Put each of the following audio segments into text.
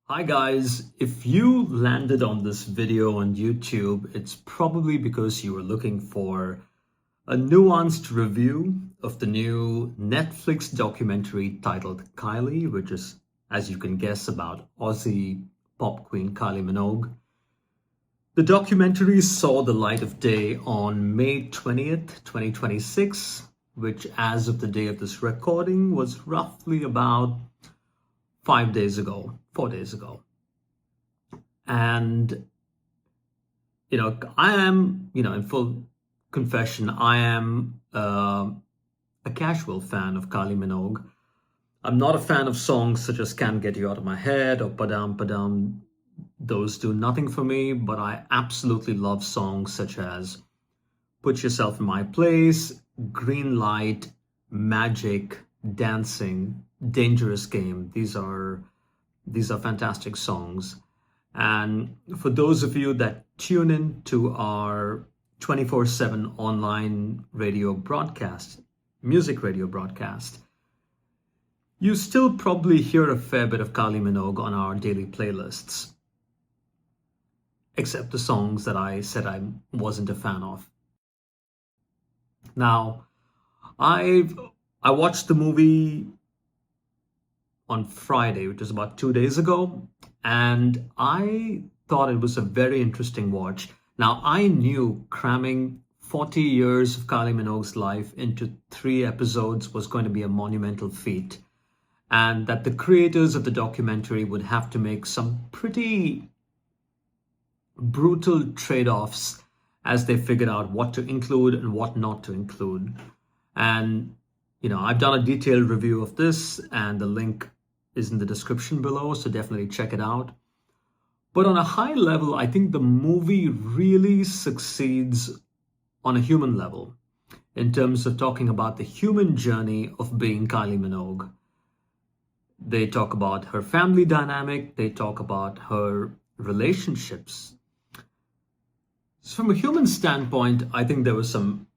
Hi guys, if you landed on this video on YouTube, it's probably because you were looking for a nuanced review of the new Netflix documentary titled Kylie, which is, as you can guess, about Aussie pop queen Kylie Minogue. The documentary saw the light of day on May 20th, 2026, which as of the day of this recording was roughly about 5 days ago, 4 days ago. And, I am, in full confession, I am a casual fan of Kylie Minogue. I'm not a fan of songs such as Can't Get You Out of My Head or Padam Padam. Those do nothing for me, but I absolutely love songs such as Put Yourself in My Place, Green Light, Magic, Dancing, Dangerous Game. These are fantastic songs. And for those of you that tune in to our 24/7 online radio broadcast, music radio broadcast, you still probably hear a fair bit of Kylie Minogue on our daily playlists, except the songs that I said I wasn't a fan of. Now, I watched the movie on Friday, which was about 2 days ago, and I thought it was a very interesting watch. Now, I knew cramming 40 years of Kylie Minogue's life into 3 episodes was going to be a monumental feat, and that the creators of the documentary would have to make some pretty brutal trade-offs as they figured out what to include and what not to include. And I've done a detailed review of this, and the link is in the description below, so definitely check it out. But on a high level, I think the movie really succeeds on a human level in terms of talking about the human journey of being Kylie Minogue. They talk about her family dynamic, they talk about her relationships. So from a human standpoint, I think there were some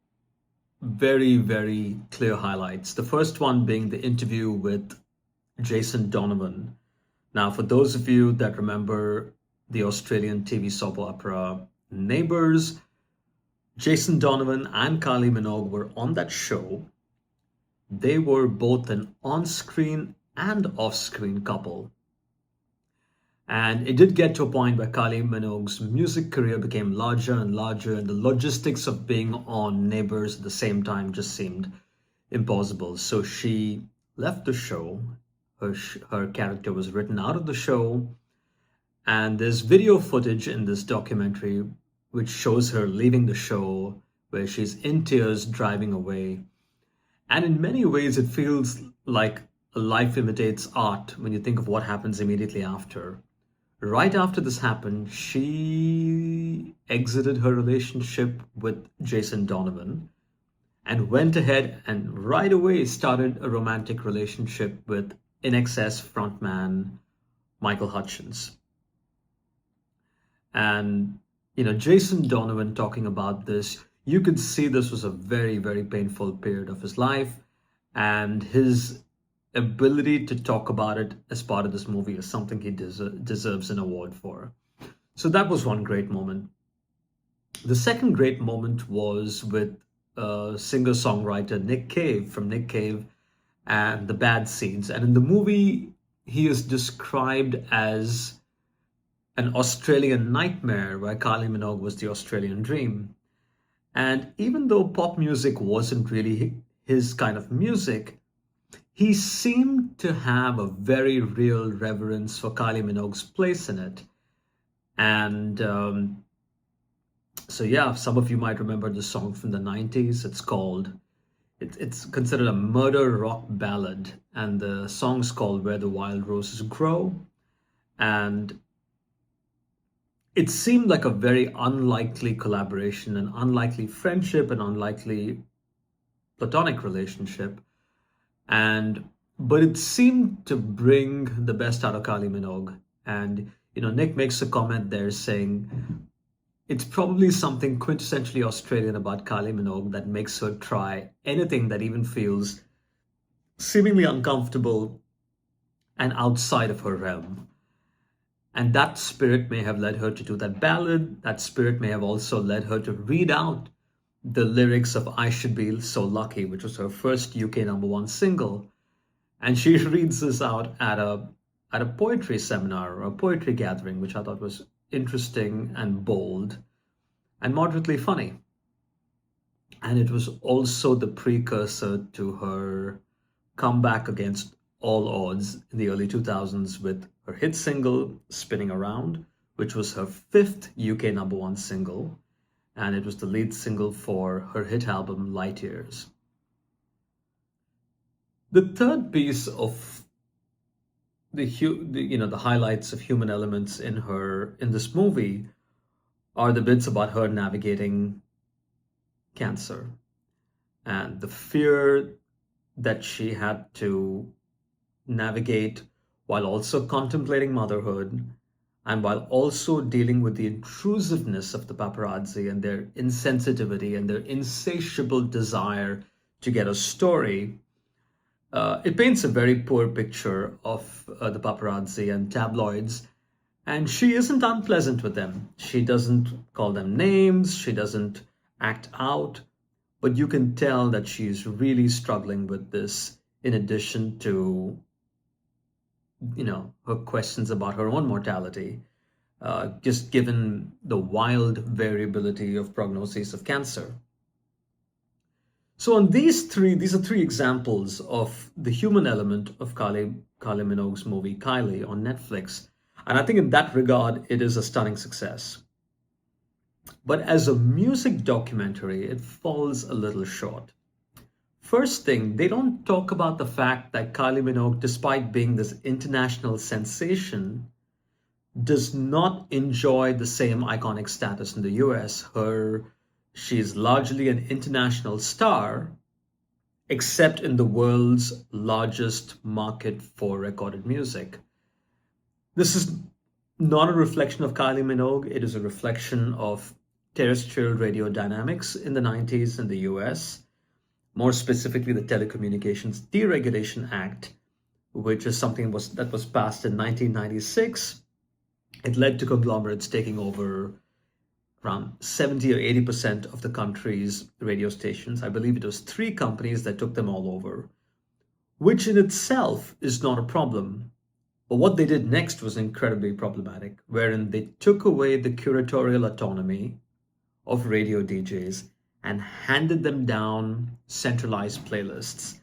very, very clear highlights. The first one being the interview with Jason Donovan. Now, for those of you that remember the Australian TV soap opera Neighbours, Jason Donovan and Kylie Minogue were on that show. They were both an on-screen and off-screen couple. And it did get to a point where Kylie Minogue's music career became larger and larger, and the logistics of being on Neighbours at the same time just seemed impossible. So she left the show. Her character was written out of the show. And there's video footage in this documentary which shows her leaving the show, where she's in tears driving away. And in many ways, it feels like life imitates art when you think of what happens immediately after. Right after this happened, she exited her relationship with Jason Donovan and went ahead and right away started a romantic relationship with INXS frontman Michael Hutchence. And, Jason Donovan talking about this, you could see this was a very, very painful period of his life, and his ability to talk about it as part of this movie is something he deserves an award for. So that was one great moment. The second great moment was with singer-songwriter Nick Cave from Nick Cave and the Bad Seeds. And in the movie, he is described as an Australian nightmare, where Kylie Minogue was the Australian dream. And even though pop music wasn't really his kind of music, he seemed to have a very real reverence for Kylie Minogue's place in it. And so yeah, some of you might remember the song from the 90s. It's considered a murder rock ballad, and the song's called Where the Wild Roses Grow. And it seemed like a very unlikely collaboration, an unlikely friendship, an unlikely platonic relationship. But it seemed to bring the best out of Kylie Minogue. And, Nick makes a comment there saying, it's probably something quintessentially Australian about Kylie Minogue that makes her try anything that even feels seemingly uncomfortable and outside of her realm. And that spirit may have led her to do that ballad. That spirit may have also led her to read out the lyrics of I Should Be So Lucky, which was her first UK #1 single. And she reads this out at a poetry seminar or a poetry gathering, which I thought was interesting and bold and moderately funny. And it was also the precursor to her comeback against all odds in the early 2000s with her hit single Spinning Around, which was her fifth UK #1 single, and it was the lead single for her hit album Light Years. The third piece of the highlights of human elements in this movie are the bits about her navigating cancer and the fear that she had to navigate while also contemplating motherhood and while also dealing with the intrusiveness of the paparazzi and their insensitivity and their insatiable desire to get a story. It paints a very poor picture of the paparazzi and tabloids, and she isn't unpleasant with them. She doesn't call them names, she doesn't act out, but you can tell that she's really struggling with this in addition to her questions about her own mortality, just given the wild variability of prognosis of cancer. So on these are three examples of the human element of Kylie Minogue's movie Kylie on Netflix. And I think in that regard, it is a stunning success. But as a music documentary, it falls a little short. First thing, they don't talk about the fact that Kylie Minogue, despite being this international sensation, does not enjoy the same iconic status in the US. She's largely an international star, except in the world's largest market for recorded music. This is not a reflection of Kylie Minogue. It is a reflection of terrestrial radio dynamics in the 90s in the US, more specifically the Telecommunications Deregulation Act, which is something that was passed in 1996. It led to conglomerates taking over around 70 or 80% of the country's radio stations. I believe it was 3 companies that took them all over, which in itself is not a problem. But what they did next was incredibly problematic, wherein they took away the curatorial autonomy of radio DJs and handed them down centralized playlists.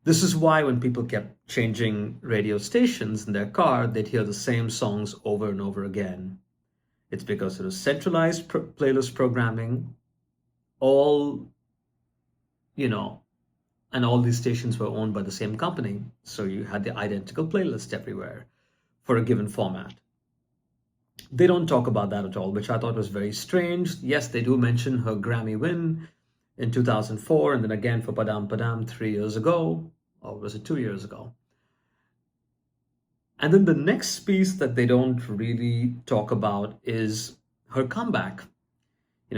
This is why when people kept changing radio stations in their car, they'd hear the same songs over and over again. It's because it was centralized playlist programming, and all these stations were owned by the same company. So you had the identical playlist everywhere for a given format. They don't talk about that at all, which I thought was very strange. Yes, they do mention her Grammy win in 2004 and then again for Padam Padam 3 years ago, or was it 2 years ago? And then the next piece that they don't really talk about is her comeback.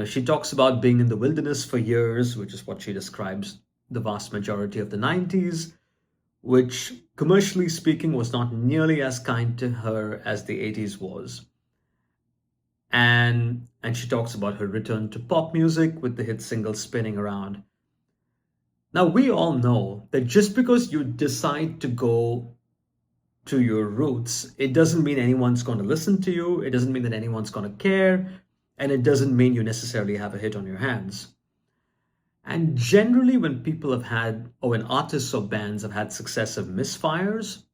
She talks about being in the wilderness for years, which is what she describes the vast majority of the 90s, which commercially speaking was not nearly as kind to her as the 80s was. And she talks about her return to pop music with the hit single Spinning Around. Now, we all know that just because you decide to go to your roots, it doesn't mean anyone's going to listen to you. It doesn't mean that anyone's going to care. And it doesn't mean you necessarily have a hit on your hands. And generally, when people have had, or when artists or bands have had successive misfires,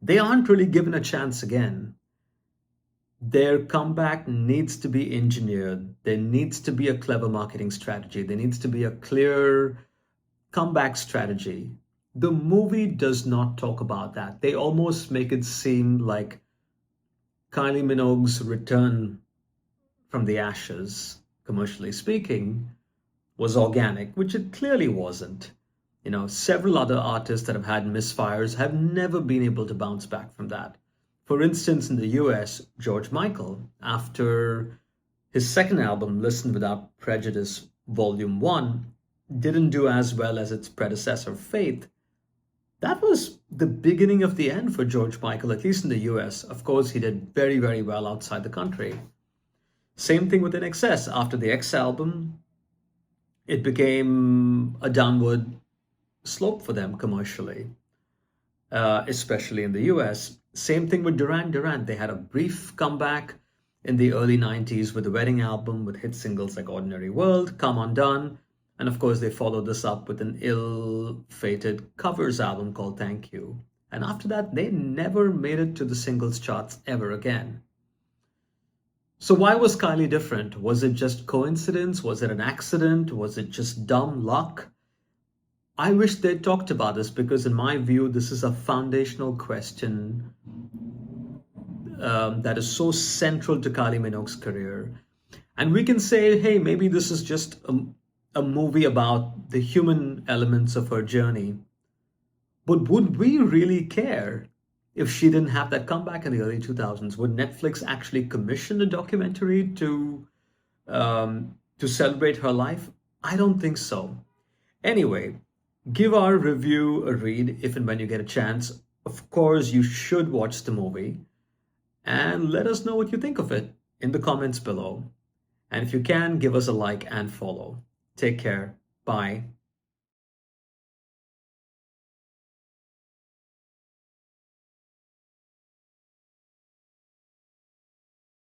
they aren't really given a chance again. Their comeback needs to be engineered. There needs to be a clever marketing strategy. There needs to be a clear comeback strategy. The movie does not talk about that. They almost make it seem like Kylie Minogue's return from the ashes, commercially speaking, was organic, which it clearly wasn't. Several other artists that have had misfires have never been able to bounce back from that. For instance, in the US, George Michael, after his second album, Listen Without Prejudice, Volume 1, didn't do as well as its predecessor, Faith, that was the beginning of the end for George Michael, at least in the US. Of course, he did very, very well outside the country. Same thing with INXS. After the X album, it became a downward slope for them commercially, especially in the US. Same thing with Duran Duran. They had a brief comeback in the early 90s with the Wedding album with hit singles like Ordinary World, Come Undone, and of course they followed this up with an ill-fated covers album called Thank You. And after that, they never made it to the singles charts ever again. So why was Kylie different? Was it just coincidence? Was it an accident? Was it just dumb luck? I wish they talked about this because, in my view, this is a foundational question that is so central to Kylie Minogue's career. And we can say, hey, maybe this is just a movie about the human elements of her journey. But would we really care if she didn't have that comeback in the early 2000s? Would Netflix actually commission a documentary to celebrate her life? I don't think so. Anyway, give our review a read if and when you get a chance. Of course, you should watch the movie and let us know what you think of it in the comments below. And if you can, give us a like and follow. Take care. Bye.